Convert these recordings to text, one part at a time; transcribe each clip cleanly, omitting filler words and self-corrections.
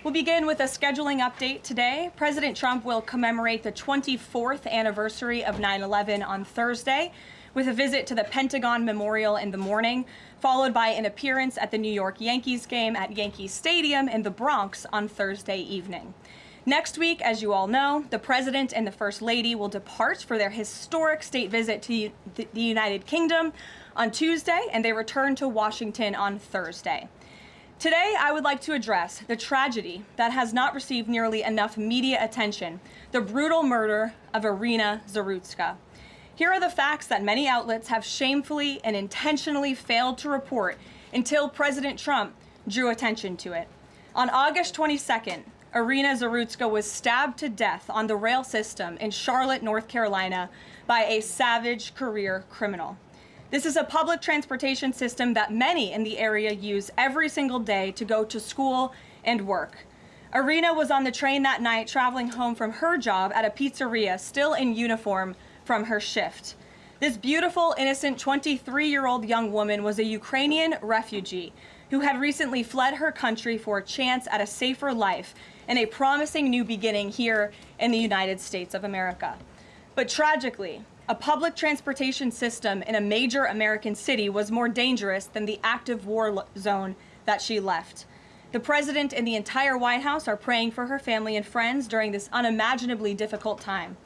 We'll begin with a scheduling update today. President Trump will commemorate the 24th anniversary of 9/11 on Thursday with a visit to the Pentagon Memorial in the morning, followed by an appearance at the New York Yankees game at Yankee Stadium in the Bronx on Thursday evening. Next week, as you all know, the President and the First Lady will depart for their historic state visit to the United Kingdom on Tuesday, and they return to Washington on Thursday. Today, I would like to address the tragedy that has not received nearly enough media attention, the brutal murder of Irina Zerutka. Here are the facts that many outlets have shamefully and intentionally failed to report until President Trump drew attention to it. On August 22nd, Irina Zerutka was stabbed to death on the rail system in Charlotte, North Carolina, by a savage career criminal. This is a public transportation system that many in the area use every single day to go to school and work. Irina was on the train that night traveling home from her job at a pizzeria, still in uniform from her shift. This beautiful, innocent 23-year-old young woman was a Ukrainian refugee who had recently fled her country for a chance at a safer life and a promising new beginning here in the United States of America. But tragically, a public transportation system in a major American city was more dangerous than the active war zone that she left. The President and the entire White House are praying for her family and friends during this unimaginably difficult time.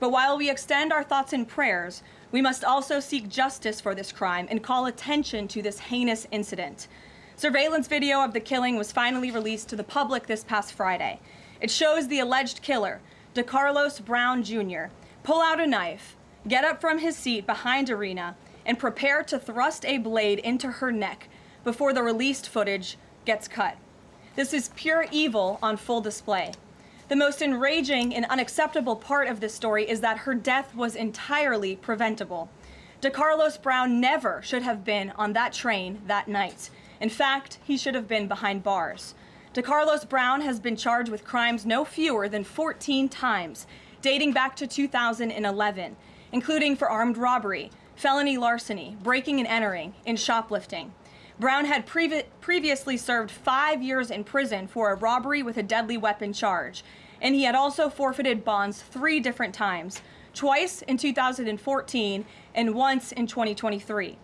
But while we extend our thoughts and prayers, we must also seek justice for this crime and call attention to this heinous incident. Surveillance video of the killing was finally released to the public this past Friday. It shows the alleged killer, DeCarlos Brown Jr., pull out a knife, get up from his seat behind Irina, and prepare to thrust a blade into her neck before the released footage gets cut. This is pure evil on full display. The most enraging and unacceptable part of this story is that her death was entirely preventable. DeCarlos Brown never should have been on that train that night. In fact, he should have been behind bars. DeCarlos Brown has been charged with crimes no fewer than 14 times, dating back to 2011, including for armed robbery, felony larceny, breaking and entering, and shoplifting. Brown had previously served 5 years in prison for a robbery with a deadly weapon charge, and he had also forfeited bonds 3 different times, twice in 2014 and once in 2023.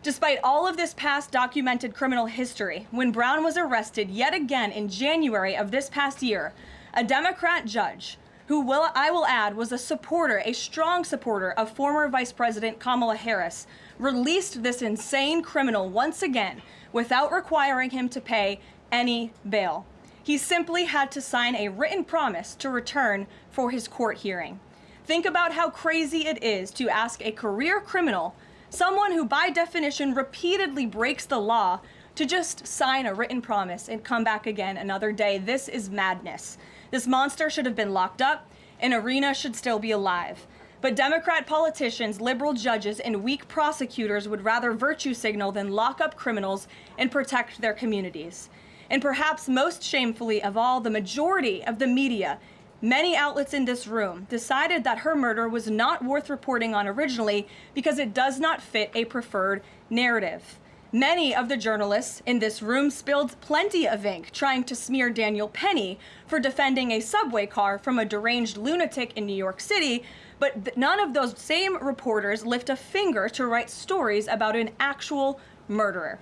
Despite all of this past documented criminal history, when Brown was arrested yet again in January of this past year, a Democrat judge, who I will add was a strong supporter of former Vice President Kamala Harris, released this insane criminal once again without requiring him to pay any bail. He simply had to sign a written promise to return for his court hearing. Think about how crazy it is to ask a career criminal, someone who by definition repeatedly breaks the law, to just sign a written promise and come back again another day. This is madness. This monster should have been locked up, and Irina should still be alive. But Democrat politicians, liberal judges, and weak prosecutors would rather virtue signal than lock up criminals and protect their communities. And perhaps most shamefully of all, the majority of the media, many outlets in this room, decided that her murder was not worth reporting on originally because it does not fit a preferred narrative. Many of the journalists in this room spilled plenty of ink trying to smear Daniel Penny for defending a subway car from a deranged lunatic in New York City, but none of those same reporters lift a finger to write stories about an actual murderer.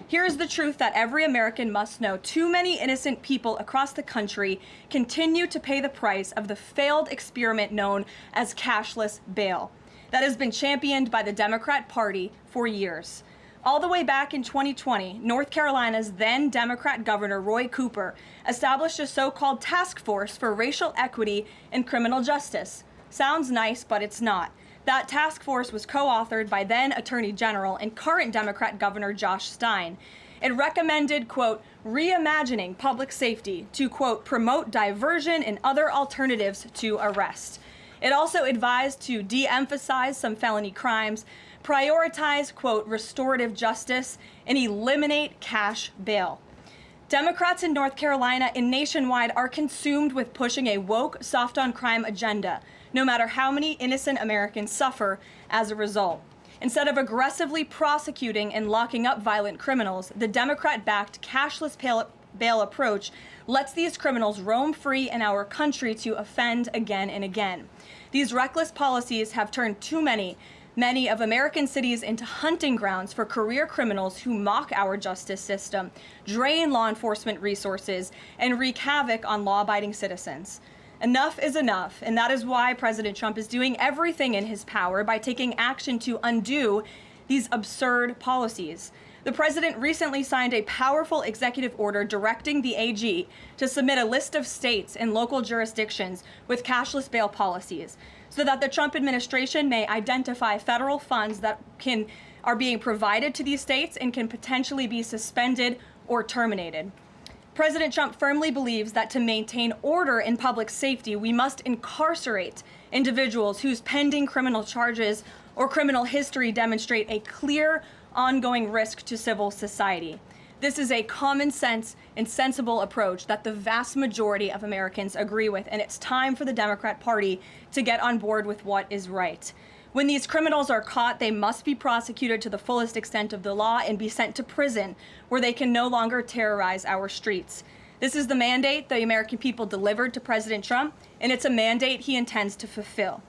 Here's the truth that every American must know. Too many innocent people across the country continue to pay the price of the failed experiment known as cashless bail that has been championed by the Democrat Party for years. All the way back in 2020, North Carolina's then Democrat Governor Roy Cooper established a so-called task force for racial equity and criminal justice. Sounds nice, but it's not. That task force was co-authored by then Attorney General and current Democrat Governor Josh Stein. It recommended, quote, reimagining public safety to, quote, promote diversion and other alternatives to arrest. It also advised to de-emphasize some felony crimes, prioritize, quote, restorative justice, and eliminate cash bail. Democrats in North Carolina and nationwide are consumed with pushing a woke, soft-on-crime agenda, no matter how many innocent Americans suffer as a result. Instead of aggressively prosecuting and locking up violent criminals, the Democrat-backed cashless bail approach lets these criminals roam free in our country to offend again and again. These reckless policies have turned too many of American cities into hunting grounds for career criminals who mock our justice system, drain law enforcement resources, and wreak havoc on law-abiding citizens. Enough is enough, and that is why President Trump is doing everything in his power by taking action to undo these absurd policies. The president recently signed a powerful executive order directing the AG to submit a list of states and local jurisdictions with cashless bail policies, so that the Trump administration may identify federal funds that are being provided to these states and can potentially be suspended or terminated. President Trump firmly believes that to maintain order in public safety, we must incarcerate individuals whose pending criminal charges or criminal history demonstrate a clear, ongoing risk to civil society. This is a common sense and sensible approach that the vast majority of Americans agree with, and it's time for the Democrat Party to get on board with what is right. When these criminals are caught, they must be prosecuted to the fullest extent of the law and be sent to prison, where they can no longer terrorize our streets. This is the mandate the American people delivered to President Trump, and it's a mandate he intends to fulfill.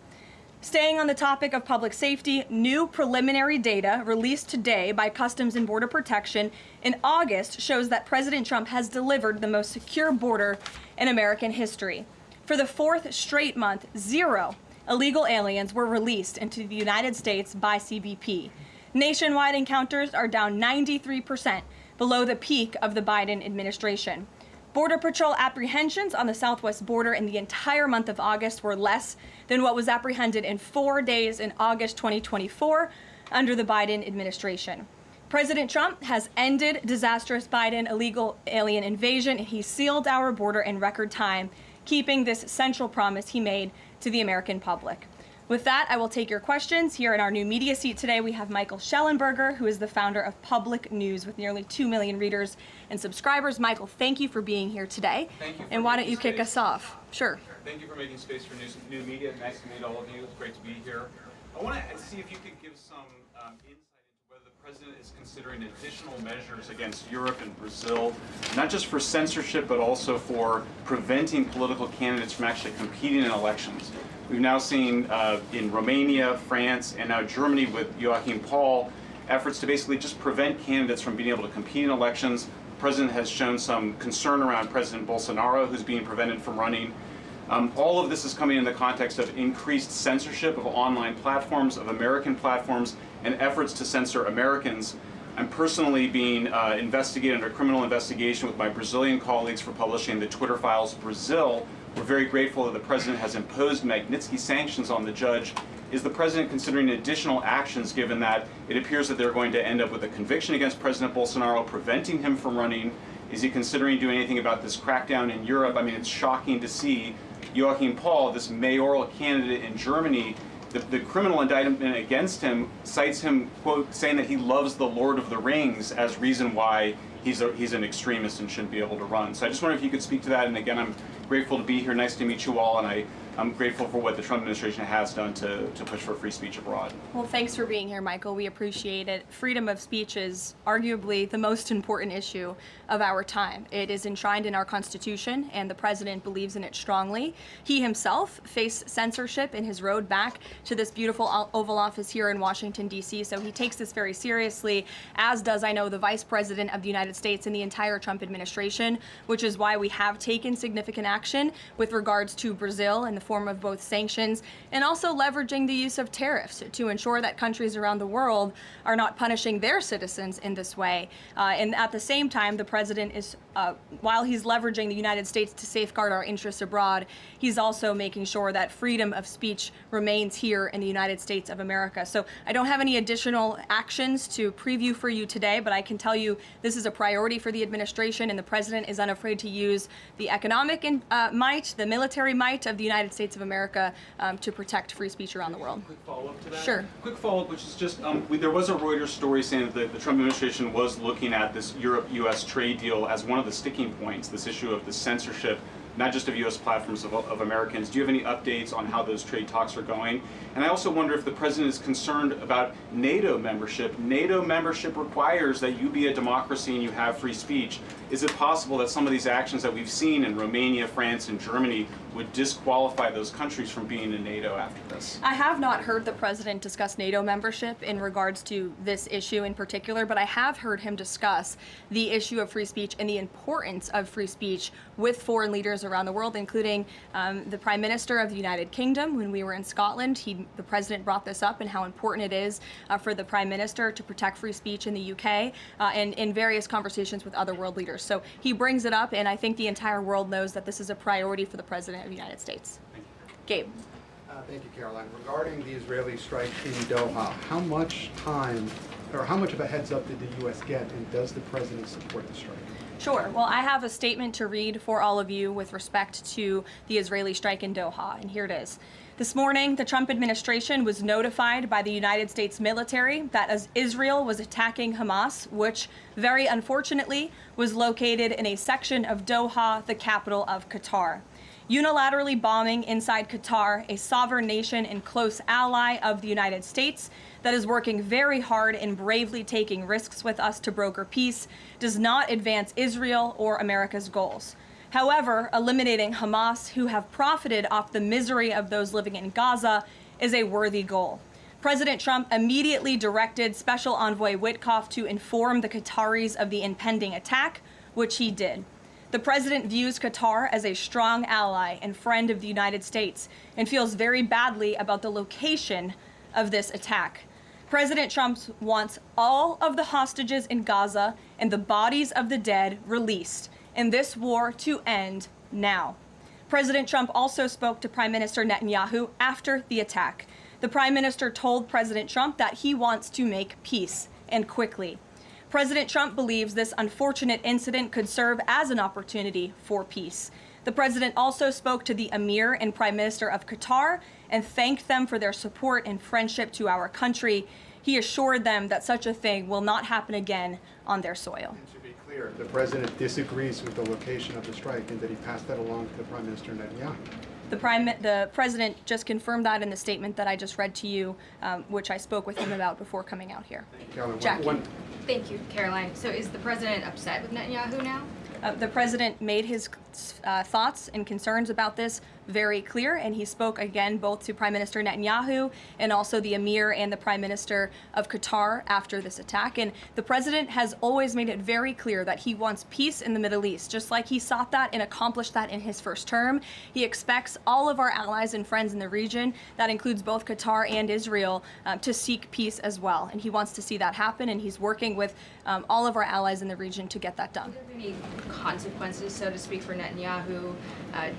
Staying on the topic of public safety, new preliminary data released today by Customs and Border Protection in August shows that President Trump has delivered the most secure border in American history. For the fourth straight month, 0 illegal aliens were released into the United States by CBP. Nationwide encounters are down 93% below the peak of the Biden administration. Border Patrol apprehensions on the southwest border in the entire month of August were less than what was apprehended in 4 days in August 2024 under the Biden administration. President Trump has ended disastrous Biden illegal alien invasion, and he sealed our border in record time, keeping this central promise he made to the American public. With that, I will take your questions. Here in our new media seat today, we have Michael Schellenberger, who is the founder of Public News with nearly 2 million readers and subscribers. Michael, thank you for being here today. Thank you. And why don't you kick us off? Sure. Thank you for making space for new media. Nice to meet all of you. It's great to be here. I want to see if you could give some insight into whether the president is considering additional measures against Europe and Brazil, not just for censorship, but also for preventing political candidates from actually competing in elections. We've now seen in Romania, France, and now Germany with Joachim Paul, efforts to basically just prevent candidates from being able to compete in elections. The president has shown some concern around President Bolsonaro, who's being prevented from running. All of this is coming in the context of increased censorship of online platforms, of American platforms, and efforts to censor Americans. I'm personally being investigated under criminal investigation with my Brazilian colleagues for publishing the Twitter Files Brazil. We're very grateful that the president has imposed Magnitsky sanctions on the judge. Is the president considering additional actions, given that it appears that they're going to end up with a conviction against President Bolsonaro, preventing him from running? Is he considering doing anything about this crackdown in Europe? I mean, it's shocking to see Joachim Paul, this mayoral candidate in Germany, the criminal indictment against him cites him, quote, saying that he loves the Lord of the Rings as reason why he's an extremist and shouldn't be able to run. So I just wonder if you could speak to that. And again, I'm grateful to be here. Nice to meet you all. And I'm grateful for what the Trump administration has done to push for free speech abroad. Well, thanks for being here, Michael. We appreciate it. Freedom of speech is arguably the most important issue of our time. It is enshrined in our Constitution, and the president believes in it strongly. He himself faced censorship in his road back to this beautiful Oval Office here in Washington, D.C., so he takes this very seriously, as does, I know, the Vice President of the United States and the entire Trump administration, which is why we have taken significant action with regards to Brazil in the form of both sanctions and also leveraging the use of tariffs to ensure that countries around the world are not punishing their citizens in this way. And at the same time, the president is, while he's leveraging the United States to safeguard our interests abroad, he's also making sure that freedom of speech remains here in the United States of America. So I don't have any additional actions to preview for you today, but I can tell you this is a priority for the administration, and the president is unafraid to use the economic might, the military might of the United States of America to protect free speech around the world. Quick follow-up to that? Sure. Quick follow-up, which is just, there was a Reuters story saying that the Trump administration was looking at this Europe-U.S. trade deal as one of the sticking points, this issue of the censorship not just of U.S. platforms, of Americans. Do you have any updates on how those trade talks are going? And I also wonder if the president is concerned about NATO membership. NATO membership requires that you be a democracy and you have free speech. Is it possible that some of these actions that we've seen in Romania, France, and Germany would disqualify those countries from being in NATO after this? I have not heard the president discuss NATO membership in regards to this issue in particular, but I have heard him discuss the issue of free speech and the importance of free speech with foreign leaders around the world, including the Prime Minister of the United Kingdom. When we were in Scotland, the president brought this up and how important it is for the Prime Minister to protect free speech in the UK and in various conversations with other world leaders. So he brings it up, and I think the entire world knows that this is a priority for the President of the United States. Gabe. Thank you, Caroline. Regarding the Israeli strike in Doha, how much time or how much of a heads up did the U.S. get, and does the president support the strike? Sure. Well, I have a statement to read for all of you with respect to the Israeli strike in Doha, and here it is. This morning, the Trump administration was notified by the United States military that as Israel was attacking Hamas, which very unfortunately was located in a section of Doha, the capital of Qatar. Unilaterally bombing inside Qatar, a sovereign nation and close ally of the United States that is working very hard and bravely taking risks with us to broker peace, does not advance Israel or America's goals. However, eliminating Hamas, who have profited off the misery of those living in Gaza, is a worthy goal. President Trump immediately directed Special Envoy Witkoff to inform the Qataris of the impending attack, which he did. The president views Qatar as a strong ally and friend of the United States and feels very badly about the location of this attack. President Trump wants all of the hostages in Gaza and the bodies of the dead released, and this war to end now. President Trump also spoke to Prime Minister Netanyahu after the attack. The Prime Minister told President Trump that he wants to make peace, and quickly. President Trump believes this unfortunate incident could serve as an opportunity for peace. The president also spoke to the Emir and Prime Minister of Qatar and thanked them for their support and friendship to our country. He assured them that such a thing will not happen again on their soil. And to be clear, the president disagrees with the location of the strike, and that he passed that along to the Prime Minister Netanyahu. The president just confirmed that in the statement that I just read to you, which I spoke with him about before coming out here. Caroline, Jackie. Thank you, Caroline. So is the president upset with Netanyahu now? The president made his thoughts and concerns about this very clear, and he spoke again both to Prime Minister Netanyahu and also the Emir and the Prime Minister of Qatar after this attack. And the president has always made it very clear that he wants peace in the Middle East, just like he sought that and accomplished that in his first term. He expects all of our allies and friends in the region, that includes both Qatar and Israel, to seek peace as well. And he wants to see that happen, and he's working with all of our allies in the region to get that done. Are there any consequences, so to speak, for Netanyahu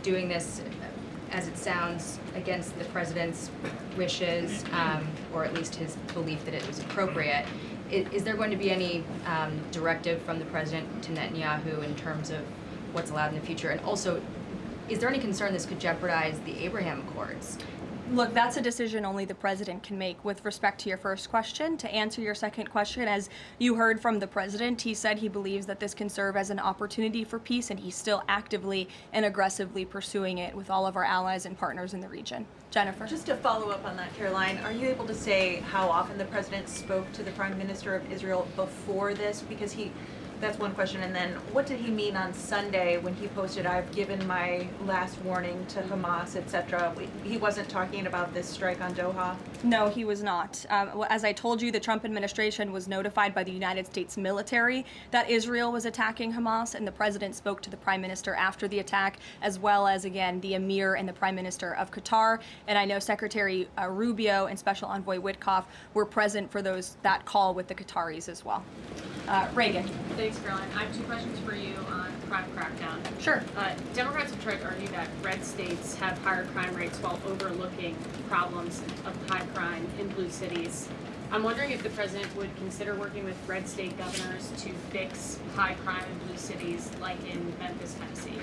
doing this, as it sounds, against the president's wishes, or at least his belief that it was appropriate? Is there going to be any directive from the president to Netanyahu in terms of what's allowed in the future? And also, is there any concern this could jeopardize the Abraham Accords? Look, that's a decision only the president can make. With respect to your first question, to answer your second question, as you heard from the president, he said he believes that this can serve as an opportunity for peace, and he's still actively and aggressively pursuing it with all of our allies and partners in the region. Jennifer? Just to follow up on that, Caroline, are you able to say how often the president spoke to the Prime Minister of Israel before this? Because that's one question. And then what did he mean on Sunday when he posted, "I've given my last warning to Hamas," etc.? He wasn't talking about this strike on Doha? No, he was not. As I told you, the Trump administration was notified by the United States military that Israel was attacking Hamas, and the president spoke to the Prime Minister after the attack, as well as, again, the Emir and the Prime Minister of Qatar. And I know Secretary Rubio and Special Envoy Witkoff were present for that call with the Qataris as well. Reagan. Thanks, Caroline. I have two questions for you on crime crackdown. Sure. Democrats have tried to argue that red states have higher crime rates while overlooking problems of high crime in blue cities. I'm wondering if the president would consider working with red state governors to fix high crime in blue cities, like in Memphis, Tennessee.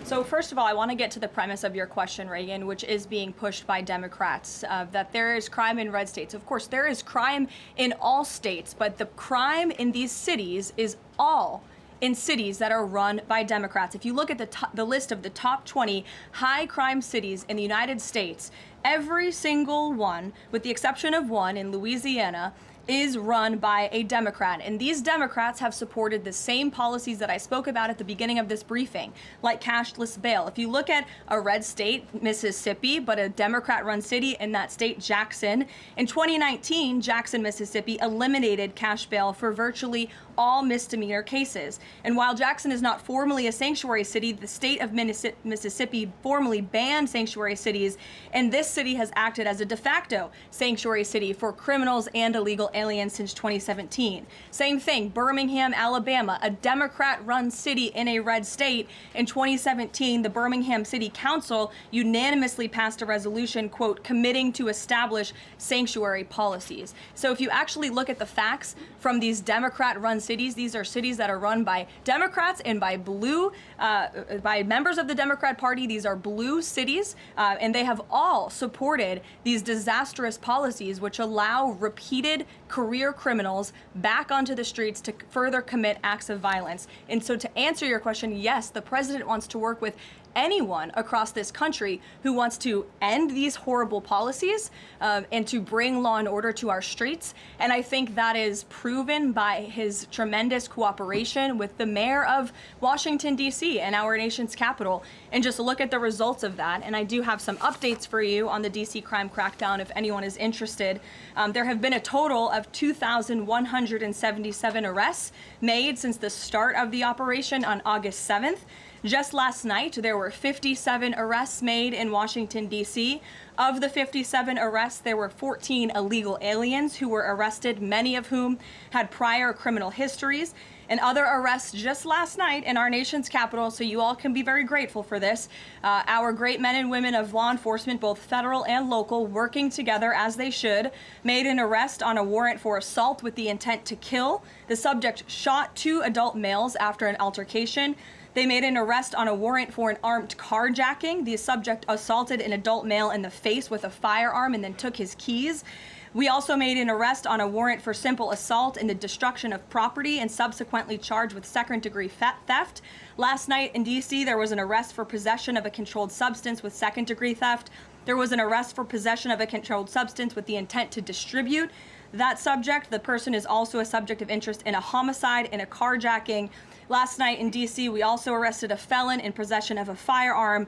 So first of all, I want to get to the premise of your question, Reagan, which is being pushed by Democrats, that there is crime in red states. Of course, there is crime in all states, but the crime in these cities is all in cities that are run by Democrats. If you look at the list of the top 20 high crime cities in the United States, every single one, with the exception of one in Louisiana, is run by a Democrat. And these Democrats have supported the same policies that I spoke about at the beginning of this briefing, like cashless bail. If you look at a red state, Mississippi, but a Democrat-run city in that state, Jackson, in 2019, Jackson, Mississippi eliminated cash bail for virtually all misdemeanor cases. And while Jackson is not formally a sanctuary city, the state of Mississippi formally banned sanctuary cities, and this city has acted as a de facto sanctuary city for criminals and illegal aliens since 2017. Same thing, Birmingham, Alabama, a Democrat-run city in a red state. In 2017, the Birmingham City Council unanimously passed a resolution, quote, committing to establish sanctuary policies. So if you actually look at the facts from these Democrat-run cities, these are cities that are run by Democrats and by by members of the Democrat Party. These are blue cities, and they have all supported these disastrous policies which allow repeated career criminals back onto the streets to further commit acts of violence. And so to answer your question, yes, the president wants to work with anyone across this country who wants to end these horrible policies and to bring law and order to our streets. And I think that is proven by his tremendous cooperation with the mayor of Washington, D.C. and our nation's capital. And just look at the results of that. And I do have some updates for you on the D.C. crime crackdown if anyone is interested. There have been a total of 2,177 arrests made since the start of the operation on August 7th. Just last night, there were 57 arrests made in Washington, D.C. Of the 57 arrests, there were 14 illegal aliens who were arrested, many of whom had prior criminal histories. And other arrests just last night in our nation's capital, so you all can be very grateful for this. Our great men and women of law enforcement, both federal and local, working together as they should, made an arrest on a warrant for assault with the intent to kill. The subject shot 2 adult males after an altercation. They made an arrest on a warrant for an armed carjacking. The subject assaulted an adult male in the face with a firearm and then took his keys. We also made an arrest on a warrant for simple assault and the destruction of property and subsequently charged with second-degree theft. Last night in D.C., there was an arrest for possession of a controlled substance with second-degree theft. There was an arrest for possession of a controlled substance with the intent to distribute. That subject, the person is also a subject of interest in a homicide and a carjacking. Last night in D.C., we also arrested a felon in possession of a firearm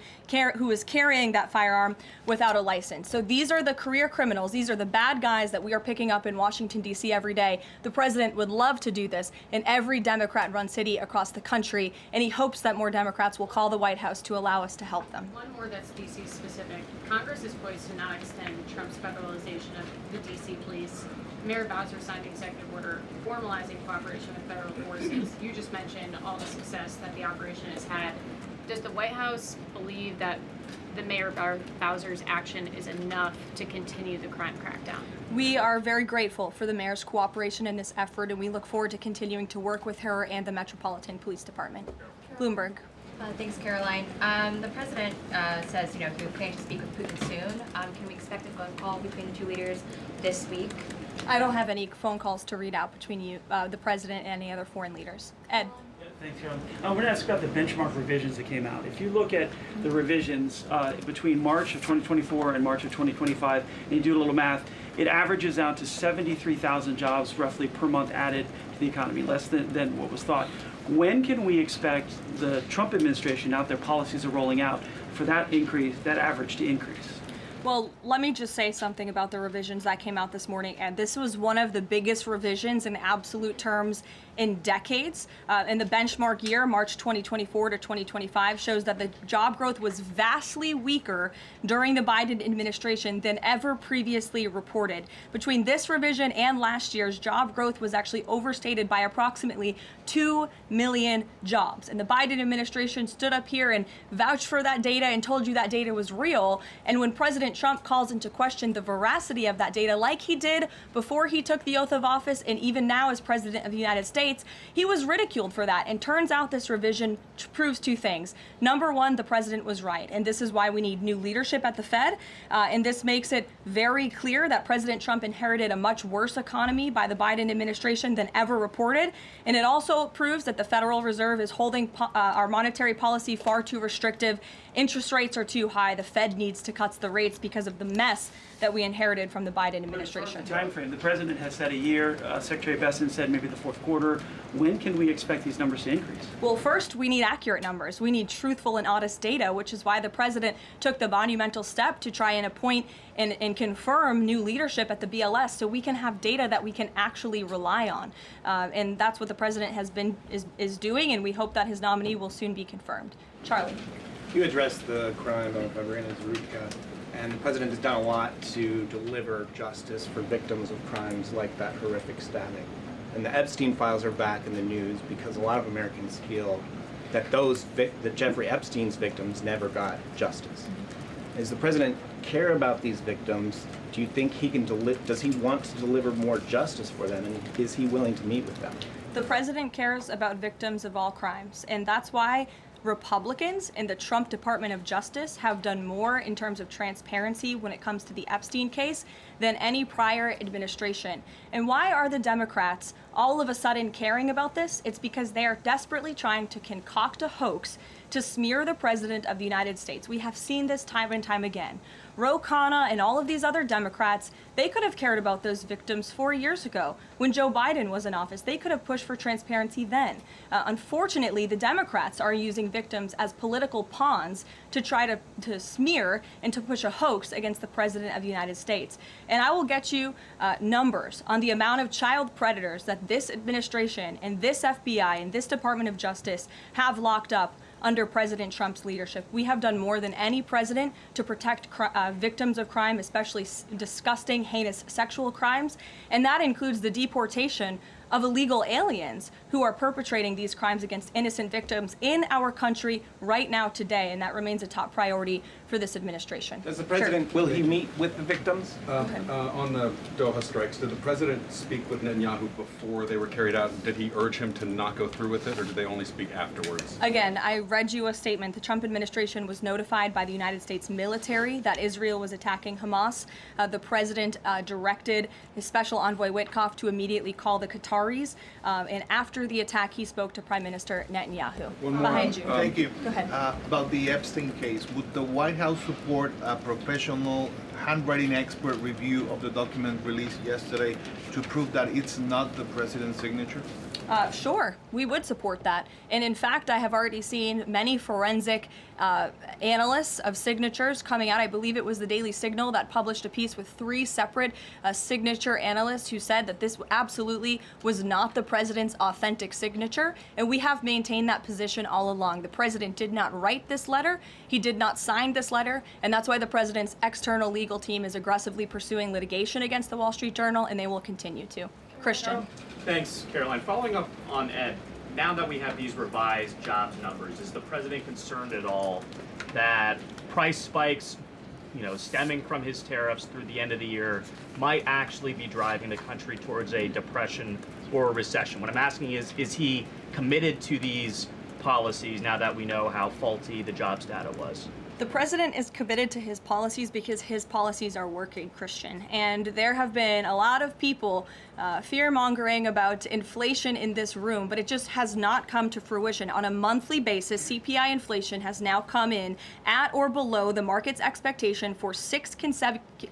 who was carrying that firearm without a license. So these are the career criminals. These are the bad guys that we are picking up in Washington, D.C. every day. The president would love to do this in every Democrat-run city across the country, and he hopes that more Democrats will call the White House to allow us to help them. One more that's D.C. specific. Congress is poised to not extend Trump's federalization of the D.C. police. Mayor Bowser signed the executive order formalizing cooperation with federal forces. You just mentioned all the success that the operation has had. Does the White House believe that the Mayor Bowser's action is enough to continue the crime crackdown? We are very grateful for the mayor's cooperation in this effort, and we look forward to continuing to work with her and the Metropolitan Police Department. Bloomberg. Thanks, Caroline. The president says, he plans to speak with Putin soon. Can we expect a phone call between the two leaders this week? I don't have any phone calls to read out between you, the president, and any other foreign leaders. Ed. Thanks, Carol. I want to ask about the benchmark revisions that came out. If you look at the revisions between March of 2024 and March of 2025, and you do a little math, it averages out to 73,000 jobs roughly per month added to the economy, less than what was thought. When can we expect the Trump administration, now that their policies are rolling out, for that increase, that average to increase? Well, let me just say something about the revisions that came out this morning. And this was one of the biggest revisions in absolute terms in decades. In the benchmark year, March 2024 to 2025, shows that the job growth was vastly weaker during the Biden administration than ever previously reported. Between this revision and last year's, job growth was actually overstated by approximately 2 million jobs. And the Biden administration stood up here and vouched for that data and told you that data was real. And when President Trump calls into question the veracity of that data, like he did before he took the oath of office and even now as President of the United States, States, he was ridiculed for that. And turns out this revision proves two things. Number one, the president was right, and this is why we need new leadership at the Fed. And this makes it very clear that President Trump inherited a much worse economy by the Biden administration than ever reported. And it also proves that the Federal Reserve is holding our monetary policy far too restrictive. Interest rates are too high. The Fed needs to cut the rates because of the mess that we inherited from the Biden administration. Time frame. The president has said a year. Secretary Epstein said maybe the fourth quarter. When can we expect these numbers to increase? Well, first, we need accurate numbers. We need truthful and honest data, which is why the president took the monumental step to try and appoint and confirm new leadership at the BLS so we can have data that we can actually rely on. And that's what the president is doing, and we hope that his nominee will soon be confirmed. Charlie. You addressed the crime of Irina Zerutka, and the president has done a lot to deliver justice for victims of crimes like that horrific stabbing. And the Epstein files are back in the news because a lot of Americans feel that that Jeffrey Epstein's victims never got justice. Does the president care about these victims? Do you think he can does he want to deliver more justice for them, and is he willing to meet with them? The president cares about victims of all crimes, and that's why Republicans in the Trump Department of Justice have done more in terms of transparency when it comes to the Epstein case than any prior administration. And why are the Democrats all of a sudden caring about this? It's because they are desperately trying to concoct a hoax to smear the President of the United States. We have seen this time and time again. Ro Khanna and all of these other Democrats, they could have cared about those victims 4 years ago when Joe Biden was in office. They could have pushed for transparency then. Unfortunately, the Democrats are using victims as political pawns to try to smear and to push a hoax against the President of the United States. And I will get you numbers on the amount of child predators that this administration and this FBI and this Department of Justice have locked up under President Trump's leadership. We have done more than any president to protect victims of crime, especially disgusting, heinous sexual crimes. And that includes the deportation of illegal aliens who are perpetrating these crimes against innocent victims in our country right now today. And that remains a top priority for this administration. Does the president, will he meet with the victims? On the Doha strikes, did the president speak with Netanyahu before they were carried out? Did he urge him to not go through with it, or did they only speak afterwards? Again, I read you a statement. The Trump administration was notified by the United States military that Israel was attacking Hamas. The president directed his special envoy Witkoff to immediately call the Qataris. And after the attack, he spoke to Prime Minister Netanyahu. One more. Behind you. Thank you. Go ahead. About the Epstein case, would the White House support a professional handwriting expert review of the document released yesterday to prove that it's not the president's signature? Sure, we would support that. And in fact, I have already seen many forensic analysts of signatures coming out. I believe it was the Daily Signal that published a piece with 3 separate signature analysts who said that this absolutely was not the president's authentic signature. And we have maintained that position all along. The president did not write this letter. He did not sign this letter. And that's why the president's external legal team is aggressively pursuing litigation against the Wall Street Journal, and they will continue to. Christian. Thanks, Caroline. Following up on Ed, now that we have these revised jobs numbers, is the president concerned at all that price spikes, stemming from his tariffs through the end of the year might actually be driving the country towards a depression or a recession? What I'm asking is he committed to these policies now that we know how faulty the jobs data was? The president is committed to his policies because his policies are working, Christian. And there have been a lot of people fear-mongering about inflation in this room, but it just has not come to fruition. On a monthly basis, CPI inflation has now come in at or below the market's expectation for 6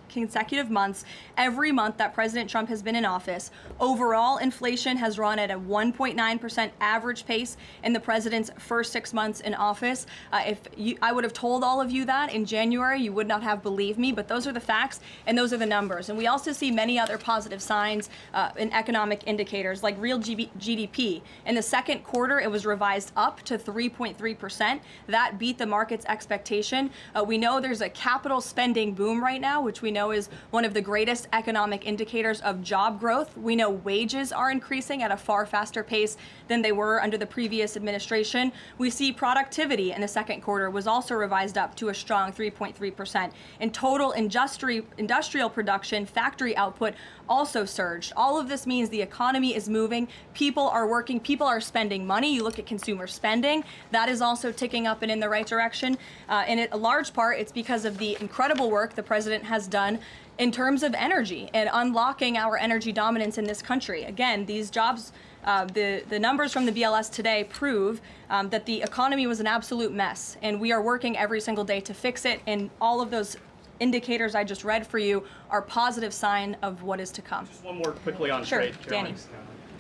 consecutive months, every month that President Trump has been in office. Overall, inflation has run at a 1.9% average pace in the president's first 6 months in office. I would have told all of you that in January, you would not have believed me, but those are the facts and those are the numbers. And we also see many other positive signs in economic indicators like real GDP. In the second quarter, it was revised up to 3.3%. That beat the market's expectation. We know there's a capital spending boom right now, which we know is one of the greatest economic indicators of job growth. We know wages are increasing at a far faster pace than they were under the previous administration. addition, we see productivity in the second quarter was also revised up to a strong 3.3%. And total industrial production, factory output also surged. All of this means the economy is moving, people are working, people are spending money. You look at consumer spending, that is also ticking up and in the right direction. And a large part, it's because of the incredible work the president has done in terms of energy and unlocking our energy dominance in this country. Again, these jobs, the numbers from the BLS today prove that the economy was an absolute mess, and we are working every single day to fix it, and all of those indicators I just read for you are positive sign of what is to come. Just one more quickly on Sure, trade, Danny.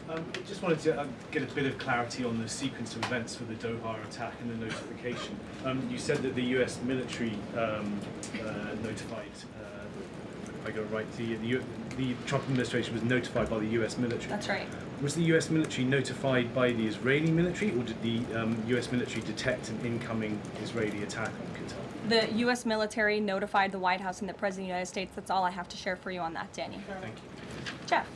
Caroline. Just wanted to get a bit of clarity on the sequence of events for the Doha attack and the notification. You said that the U.S. military notified, if I got it right, the Trump administration was notified by the U.S. military. That's right. Was the U.S. military notified by the Israeli military, or did the U.S. military detect an incoming Israeli attack on Qatar? The U.S. military notified the White House and the President of the United States. That's all I have to share for you on that, Danny. Thank you. Jeff.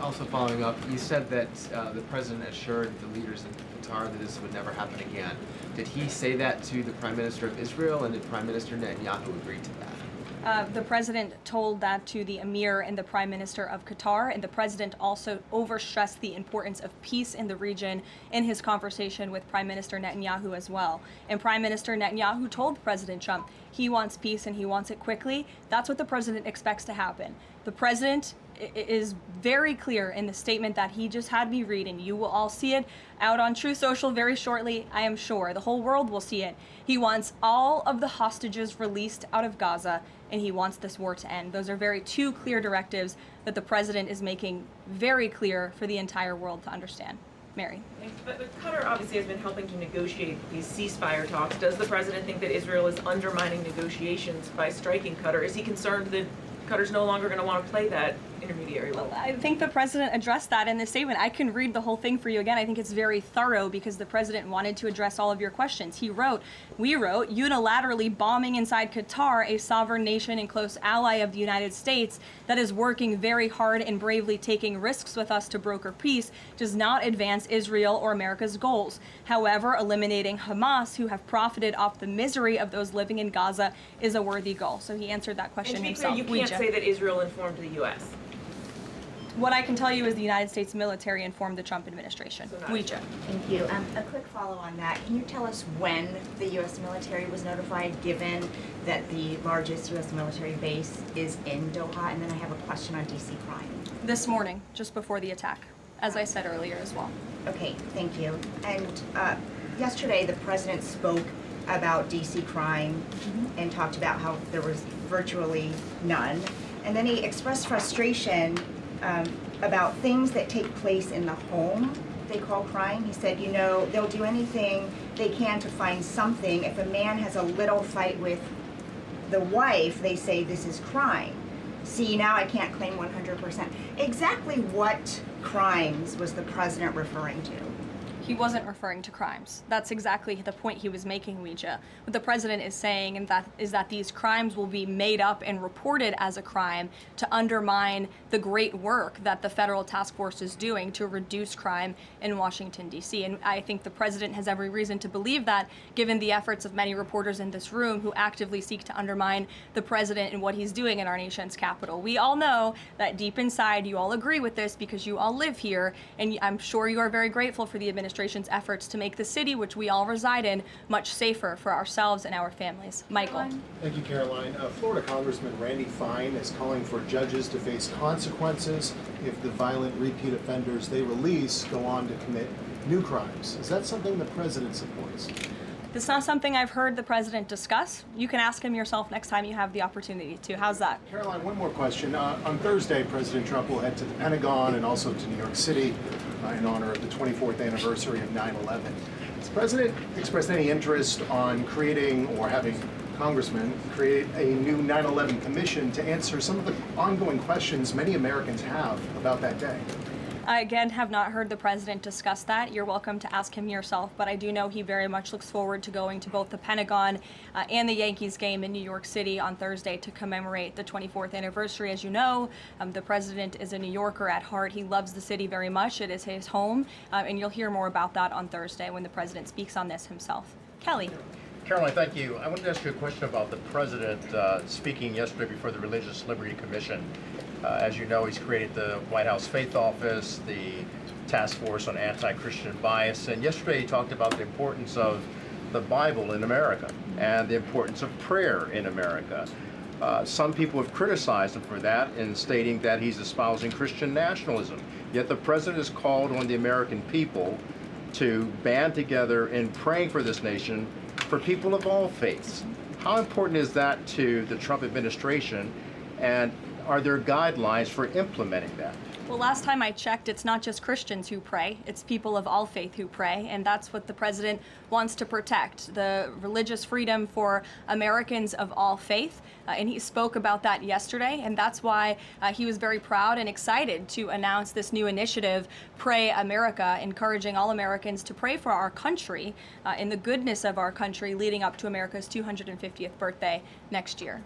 Also following up, you said that the president assured the leaders in Qatar that this would never happen again. Did he say that to the Prime Minister of Israel, and did Prime Minister Netanyahu agree to that? The president told that to the emir and the prime minister of Qatar, and the president also overstressed the importance of peace in the region in his conversation with Prime Minister Netanyahu as well. And Prime Minister Netanyahu told President Trump he wants peace and he wants it quickly. That's what the president expects to happen. The president is very clear in the statement that he just had me read, and you will all see it out on True Social very shortly, I am sure. The whole world will see it. He wants all of the hostages released out of Gaza, and he wants this war to end. Those are two clear directives that the president is making very clear for the entire world to understand. Mary. But Qatar obviously has been helping to negotiate these ceasefire talks. Does the president think that Israel is undermining negotiations by striking Qatar? Is he concerned that Qatar's no longer going to want to play that intermediary role? I think the president addressed that in the statement. I can read the whole thing for you again. I think it's very thorough because the president wanted to address all of your questions. We wrote, unilaterally bombing inside Qatar, a sovereign nation and close ally of the United States that is working very hard and bravely taking risks with us to broker peace, does not advance Israel or America's goals. However, eliminating Hamas, who have profited off the misery of those living in Gaza, is a worthy goal. So he answered that question himself. And to be clear, you can't say that Israel informed the U.S. What I can tell you is the United States military informed the Trump administration. Thank you. A quick follow on that. Can you tell us when the U.S. military was notified, given that the largest U.S. military base is in Doha? And then I have a question on D.C. crime. This morning, just before the attack, as I said earlier as well. Okay, thank you. And yesterday, the president spoke about D.C. crime and talked about how there was virtually none. And then he expressed frustration about things that take place in the home they call crime. He said, you know, they'll do anything they can to find something. If a man has a little fight with the wife, they say this is crime. See, now I can't claim 100%. Exactly what crimes was the president referring to? He wasn't referring to crimes. That's exactly the point he was making, Ouija. What the president is saying is that these crimes will be made up and reported as a crime to undermine the great work that the federal task force is doing to reduce crime in Washington, D.C. And I think the president has every reason to believe that, given the efforts of many reporters in this room who actively seek to undermine the president and what he's doing in our nation's capital. We all know that deep inside you all agree with this because you all live here, and I'm sure you are very grateful for the administration's efforts to make the city, which we all reside in, much safer for ourselves and our families. Michael. Thank you, Caroline. Florida Congressman Randy Fine is calling for judges to face consequences if the violent repeat offenders they release go on to commit new crimes. Is that something the president supports? It's not something I've heard the president discuss. You can ask him yourself next time you have the opportunity to. How's that? Caroline, one more question. On Thursday, President Trump will head to the Pentagon and also to New York City in honor of the 24th anniversary of 9/11. Has the president expressed any interest on creating or having congressmen create a new 9/11 commission to answer some of the ongoing questions many Americans have about that day? I, again, have not heard the president discuss that. You're welcome to ask him yourself, but I do know he very much looks forward to going to both the Pentagon and the Yankees game in New York City on Thursday to commemorate the 24th anniversary. As you know, the president is a New Yorker at heart. He loves the city very much. It is his home, and you'll hear more about that on Thursday when the president speaks on this himself. Kelly. Caroline, thank you. I wanted to ask you a question about the president speaking yesterday before the Religious Liberty Commission. As you know, he's created the White House Faith Office, the Task Force on Anti-Christian Bias, and yesterday he talked about the importance of the Bible in America and the importance of prayer in America. Some people have criticized him for that in stating that he's espousing Christian nationalism. Yet the president has called on the American people to band together in praying for this nation for people of all faiths. How important is that to the Trump administration, and are there guidelines for implementing that? Well, last time I checked, it's not just Christians who pray, it's people of all faith who pray, and that's what the president wants to protect, the religious freedom for Americans of all faith. And he spoke about that yesterday, and that's why he was very proud and excited to announce this new initiative, Pray America, encouraging all Americans to pray for our country and the goodness of our country leading up to America's 250th birthday next year.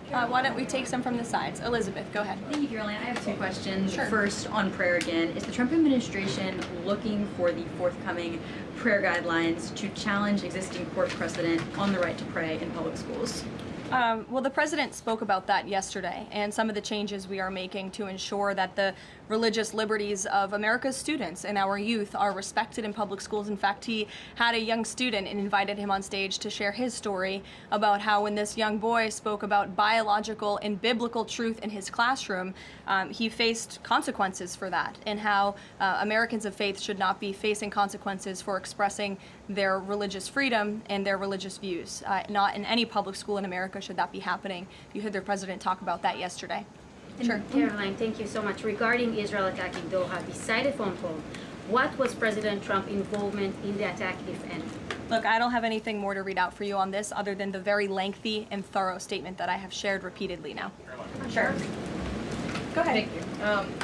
Why don't we take some from the sides? Elizabeth, go ahead. Thank you, Caroline. I have two questions. Sure. First, on prayer again. Is the Trump administration looking for the forthcoming prayer guidelines to challenge existing court precedent on the right to pray in public schools? Well, the president spoke about that yesterday, and some of the changes we are making to ensure that the religious liberties of America's students and our youth are respected in public schools. In fact, he had a young student and invited him on stage to share his story about how when this young boy spoke about biological and biblical truth in his classroom, he faced consequences for that, and how Americans of faith should not be facing consequences for expressing their religious freedom and their religious views. Not in any public school in America should that be happening. You heard the president talk about that yesterday. Sure. Caroline, thank you so much. Regarding Israel attacking Doha, beside a phone call, what was President Trump's involvement in the attack, if any? Look, I don't have anything more to read out for you on this other than the very lengthy and thorough statement that I have shared repeatedly now. Sure. Go ahead. Thank you.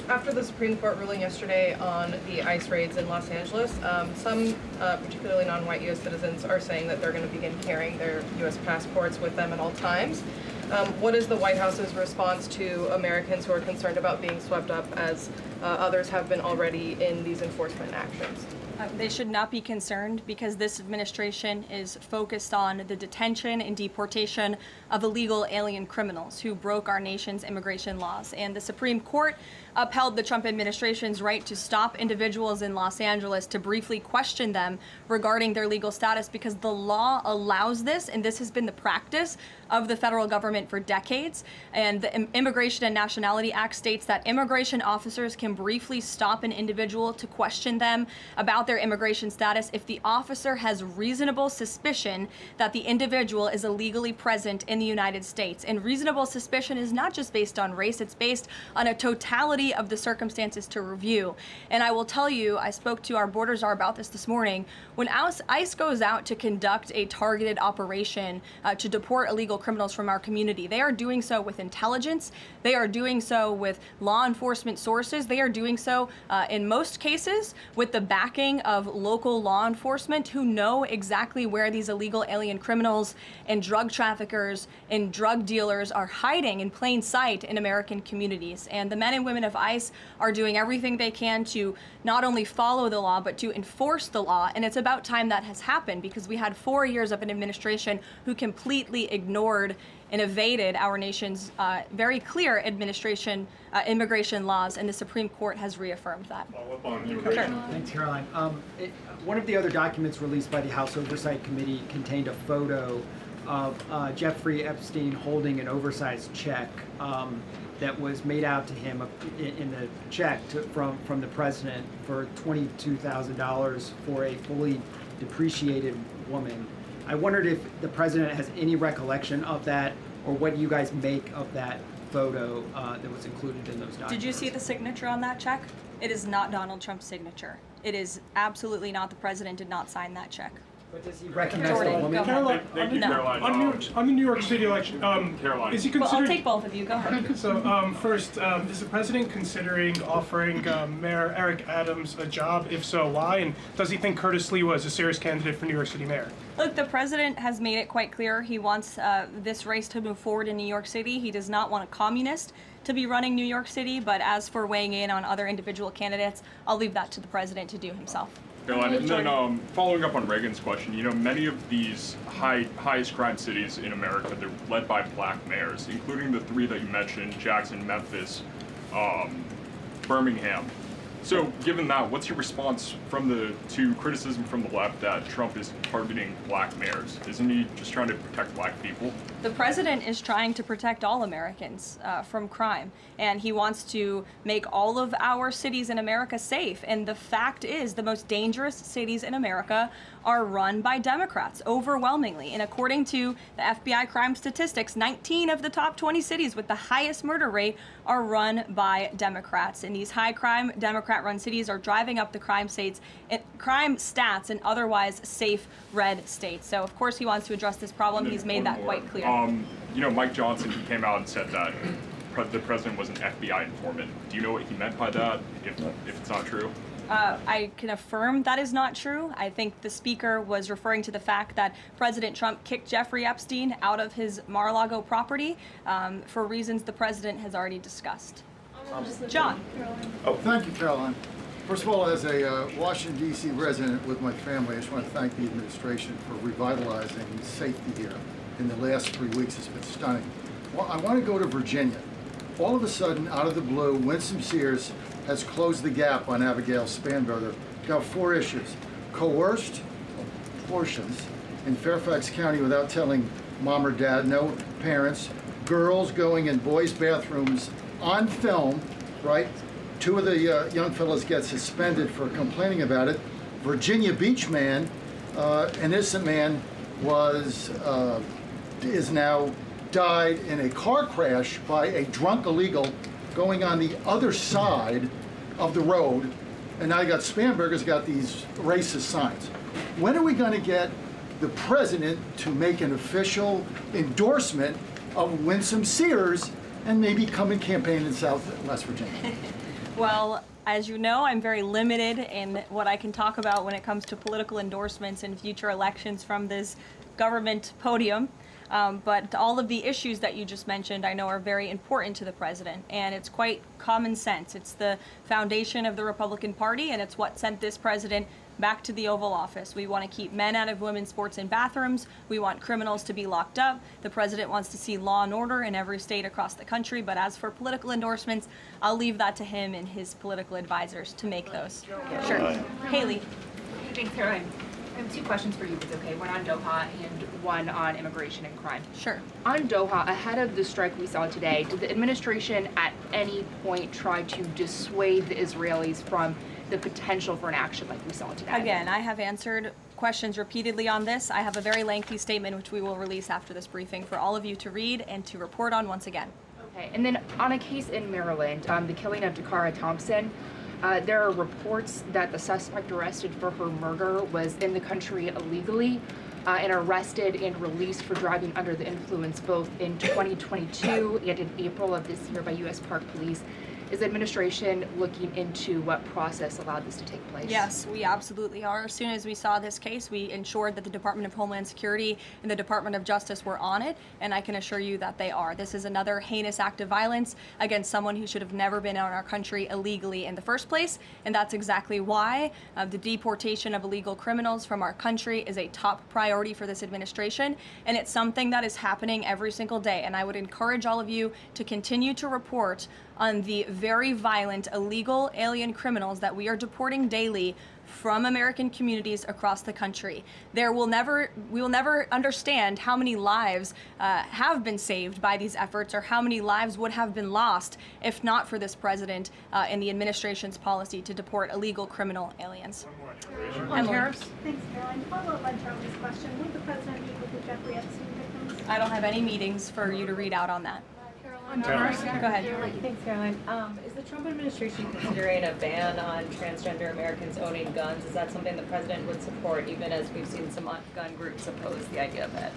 After the Supreme Court ruling yesterday on the ICE raids in Los Angeles, some particularly non-white U.S. citizens are saying that they're going to begin carrying their U.S. passports with them at all times. What is the White House's response to Americans who are concerned about being swept up, as others have been already, in these enforcement actions? They should not be concerned, because this administration is focused on the detention and deportation of illegal alien criminals who broke our nation's immigration laws. And the Supreme Court upheld the Trump administration's right to stop individuals in Los Angeles to briefly question them regarding their legal status, because the law allows this, and this has been the practice of the federal government for decades. And the Immigration and Nationality Act states that immigration officers can briefly stop an individual to question them about their immigration status if the officer has reasonable suspicion that the individual is illegally present in the United States. And reasonable suspicion is not just based on race, it's based on a totality of the circumstances to review. And I will tell you, I spoke to our border czar about this morning, when ICE goes out to conduct a targeted operation to deport illegal criminals from our community, they are doing so with intelligence, they are doing so with law enforcement sources, they are doing so in most cases with the backing of local law enforcement who know exactly where these illegal alien criminals and drug traffickers and drug dealers are hiding in plain sight in American communities. And the men and women of ICE are doing everything they can to not only follow the law, but to enforce the law. And it's about time that has happened, because we had 4 years of an administration who completely ignored and evaded our nation's very clear immigration laws, and the Supreme Court has reaffirmed that. Thanks, Caroline. One of the other documents released by the House Oversight Committee contained a photo of Jeffrey Epstein holding an oversized check that was made out to him in the check from the president for $22,000 for a fully depreciated woman. I wondered if the president has any recollection of that, or what you guys make of that photo that was included in those documents. Did you see the signature on that check? It is not Donald Trump's signature. It is absolutely not. The president did not sign that check. But does he recognize Jordan, the go woman? ahead. Caroline, Thank you, Caroline. on the New York City election, Caroline. is he Well, considering? I'll take both of you. Go ahead. So first, is the president considering offering Mayor Eric Adams a job? If so, why? And does he think Curtis Lee was a serious candidate for New York City mayor? Look, the president has made it quite clear he wants this race to move forward in New York City. He does not want a communist to be running New York City, but as for weighing in on other individual candidates, I'll leave that to the president to do himself. Caroline, and then following up on Reagan's question, many of these highest crime cities in America, they're led by black mayors, including the three that you mentioned, Jackson, Memphis, Birmingham. So given that, what's your response to criticism from the left that Trump is targeting black mayors? Isn't he just trying to protect black people? The president is trying to protect all Americans from crime, and he wants to make all of our cities in America safe. And the fact is, the most dangerous cities in America are run by Democrats, overwhelmingly. And according to the FBI crime statistics, 19 of the top 20 cities with the highest murder rate are run by Democrats. And these high crime Democrat-run cities are driving up the crime stats in otherwise safe red states. So of course he wants to address this problem. He's made that quite clear. Mike Johnson, he came out and said that the president was an FBI informant. Do you know what he meant by that, if it's not true? I can affirm that is not true. I think the speaker was referring to the fact that President Trump kicked Jeffrey Epstein out of his Mar-a-Lago property for reasons the president has already discussed. John. Oh, thank you, Caroline. First of all, as a Washington, D.C. resident with my family, I just want to thank the administration for revitalizing safety here. In the last 3 weeks, it's been stunning. Well, I want to go to Virginia. All of a sudden, out of the blue, Winsome Sears has closed the gap on Abigail Spanberger. Got 4 issues. Coerced abortions in Fairfax County without telling mom or dad, no parents, girls going in boys' bathrooms on film, right? 2 of the young fellows get suspended for complaining about it. Virginia Beach man, an innocent man, is now died in a car crash by a drunk illegal going on the other side of the road, and now you got Spanberger's got these racist signs. When are we going to get the president to make an official endorsement of Winsome Sears and maybe come and campaign in Southwest Virginia? Well, as you know, I'm very limited in what I can talk about when it comes to political endorsements and future elections from this government podium. But all of the issues that you just mentioned I know are very important to the president, and it's quite common sense. It's the foundation of the Republican Party, and it's what sent this president back to the Oval Office. We want to keep men out of women's sports and bathrooms. We want criminals to be locked up. The president wants to see law and order in every state across the country. But as for political endorsements, I'll leave that to him and his political advisors to make those. Sure. Haley. Good evening, Caroline. I have 2 questions for you, if it's okay. One on Doha and one on immigration and crime. Sure. On Doha, ahead of the strike we saw today, did the administration at any point try to dissuade the Israelis from the potential for an action like we saw today? Again, I have answered questions repeatedly on this. I have a very lengthy statement which we will release after this briefing for all of you to read and to report on once again. Okay, and then on a case in Maryland, the killing of Dakara Thompson, there are reports that the suspect arrested for her murder was in the country illegally and arrested and released for driving under the influence both in 2022 and in April of this year by U.S. Park Police. Is the administration looking into what process allowed this to take place? Yes, we absolutely are. As soon as we saw this case, we ensured that the Department of Homeland Security and the Department of Justice were on it, and I can assure you that they are. This is another heinous act of violence against someone who should have never been in our country illegally in the first place, and that's exactly why the deportation of illegal criminals from our country is a top priority for this administration, and it's something that is happening every single day. And I would encourage all of you to continue to report on the very violent illegal alien criminals that we are deporting daily from American communities across the country. We will never understand how many lives have been saved by these efforts, or how many lives would have been lost if not for this president and the administration's policy to deport illegal criminal aliens. On tariffs? Thanks, Caroline. To follow up on Charlie's question, would the president meet with the Jeffrey Epstein victims? I don't have any meetings for you to read out on that. Caroline, Go ahead. Thanks, Caroline. Is the Trump administration considering a ban on transgender Americans owning guns? Is that something the president would support, even as we've seen some gun groups oppose the idea of it?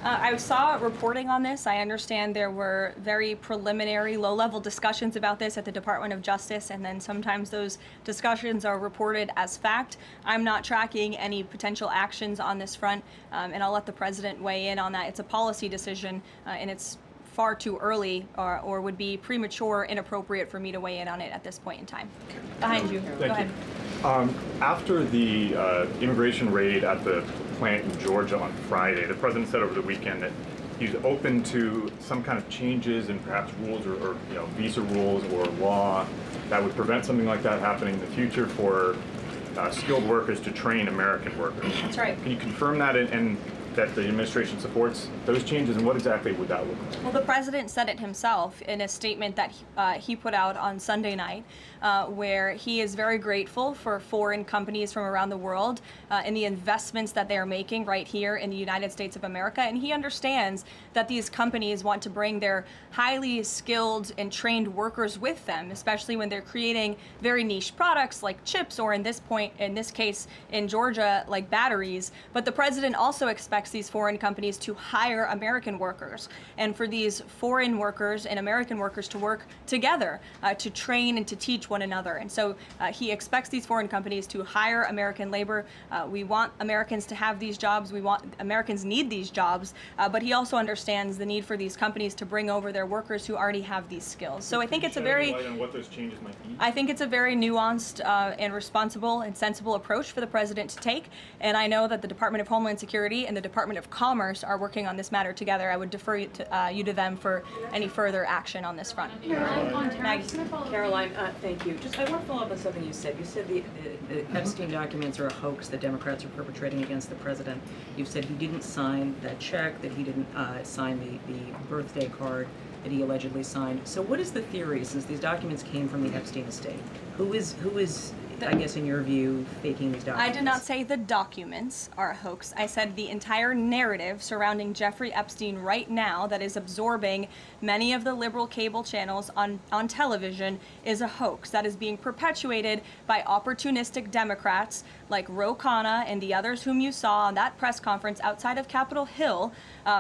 I saw reporting on this. I understand there were very preliminary, low-level discussions about this at the Department of Justice, and then sometimes those discussions are reported as fact. I'm not tracking any potential actions on this front, and I'll let the president weigh in on that. It's a policy decision, and it's far too early or would be premature, inappropriate for me to weigh in on it at this point in time. Behind you. Go ahead. After the immigration raid at the plant in Georgia on Friday, the president said over the weekend that he's open to some kind of changes in perhaps rules or visa rules or law that would prevent something like that happening in the future for skilled workers to train American workers. That's right. Can you confirm that and that the administration supports those changes, and what exactly would that look like? Well, the president said it himself in a statement that he put out on Sunday night, where he is very grateful for foreign companies from around the world and the investments that they are making right here in the United States of America. And he understands that these companies want to bring their highly skilled and trained workers with them, especially when they're creating very niche products like chips, or in this case in Georgia, like batteries. But the president also expects these foreign companies to hire American workers, and for these foreign workers and American workers to work together to train and to teach one another. And so he expects these foreign companies to hire American labor. We want Americans to have these jobs. Americans need these jobs, but he also understands the need for these companies to bring over their workers who already have these skills. So I think it's a very what those changes might be? I think it's a very nuanced and responsible and sensible approach for the president to take. And I know that the Department of Homeland Security and the Department of Commerce are working on this matter together. I would defer you to them for any further action on this front. Caroline, thank you. I want to follow up on something you said. You said the Epstein documents are a hoax that Democrats are perpetrating against the president. You've said he didn't sign that check, that he didn't sign the birthday card that he allegedly signed. So what is the theory, since these documents came from the Epstein estate? Who is I guess in your view, faking these documents? I did not say the documents are a hoax. I said the entire narrative surrounding Jeffrey Epstein right now that is absorbing many of the liberal cable channels on television is a hoax that is being perpetuated by opportunistic Democrats like Ro Khanna and the others whom you saw on that press conference outside of Capitol Hill,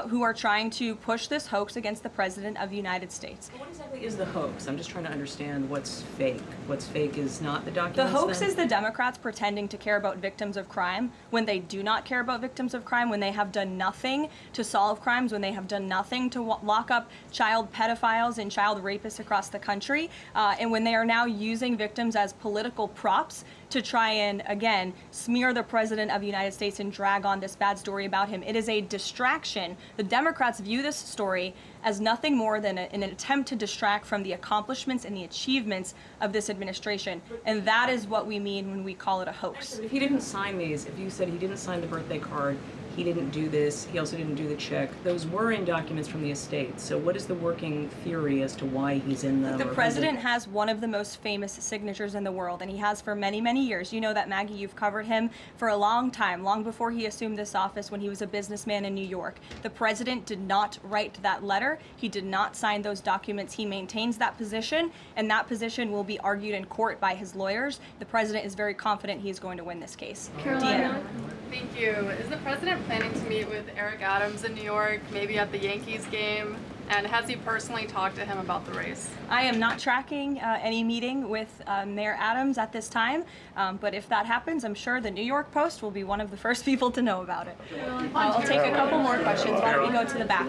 who are trying to push this hoax against the President of the United States. What exactly is the hoax? I'm just trying to understand what's fake. What's fake is not the documents. The hoax is the Democrats pretending to care about victims of crime when they do not care about victims of crime, when they have done nothing to solve crimes, when they have done nothing to lock up child pedophiles and child rapists across the country, and when they are now using victims as political props to try and, again, smear the President of the United States and drag on this bad story about him. It is a distraction. The Democrats view this story as nothing more than an attempt to distract from the accomplishments and the achievements of this administration. And that is what we mean when we call it a hoax. If he didn't sign these, if you said he didn't sign the birthday card, he didn't do this, he also didn't do the check, those were in documents from the estate. So what is the working theory as to why he's in them? The president has one of the most famous signatures in the world, and he has for many, many years. You know that, Maggie, you've covered him for a long time, long before he assumed this office when he was a businessman in New York. The president did not write that letter. He did not sign those documents. He maintains that position, and that position will be argued in court by his lawyers. The president is very confident he is going to win this case. Carolina. Thank you. Is the president planning to meet with Eric Adams in New York, maybe at the Yankees game? And has he personally talked to him about the race? I am not tracking any meeting with Mayor Adams at this time, but if that happens, I'm sure the New York Post will be one of the first people to know about it. I'll take a couple more questions. Why don't we go to the back?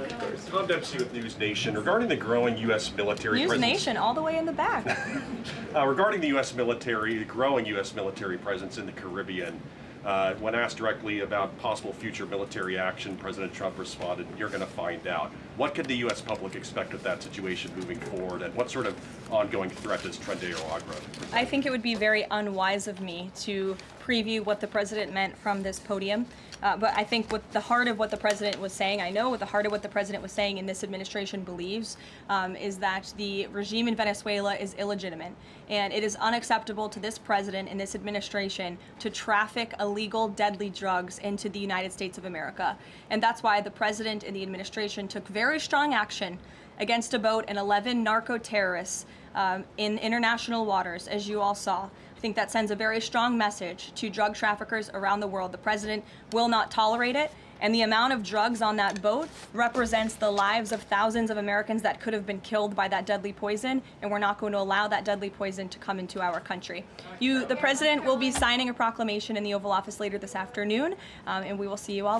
Tom Dempsey with News Nation. Regarding the growing U.S. military News presence... Nation, all the way in the back. Regarding the U.S. military, the growing U.S. military presence in the Caribbean, when asked directly about possible future military action, President Trump responded, "You're going to find out." What could the U.S. public expect of that situation moving forward, and what sort of ongoing threat does Trendejo Agro present? I think it would be very unwise of me to preview what the president meant from this podium. But I think what the heart of what the president was saying, I know what the heart of what the president was saying in this administration believes, is that the regime in Venezuela is illegitimate. And it is unacceptable to this president and this administration to traffic illegal, deadly drugs into the United States of America. And that's why the president and the administration took very strong action against a boat and 11 narco-terrorists in international waters, as you all saw. I think that sends a very strong message to drug traffickers around the world. The president will not tolerate it, and the amount of drugs on that boat represents the lives of thousands of Americans that could have been killed by that deadly poison, and we're not going to allow that deadly poison to come into our country. The president will be signing a proclamation in the Oval Office later this afternoon, and we will see you all